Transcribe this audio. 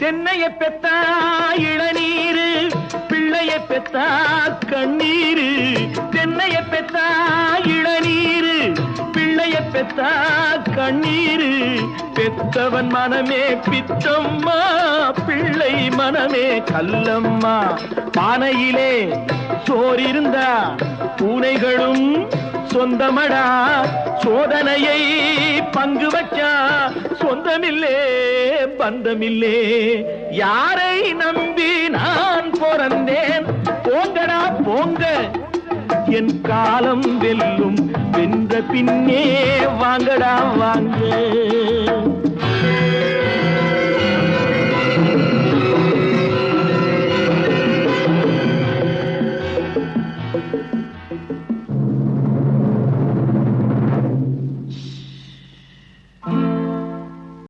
தென்னைய பெத்தா இளநீரு, பிள்ளைய பெத்தா கண்ணீரு. தென்னைய பெத்தா இளநீரு, பிள்ளைய பெத்தா கண்ணீரு. பெத்தவன் மனமே பித்தம்மா, பிள்ளை மனமே கல்லம்மா. பானையிலே சோறிருந்தா பூனைகளும் சொந்தமடா. சோதனையை பங்கு வச்சா சொந்தமில்லே பந்தமில்லே. யாரை நம்பி நான் பிறந்தேன்? போங்கடா போங்க, என் காலம் வெல்லும். வென்ற பின்னே வாங்கடா வாங்க.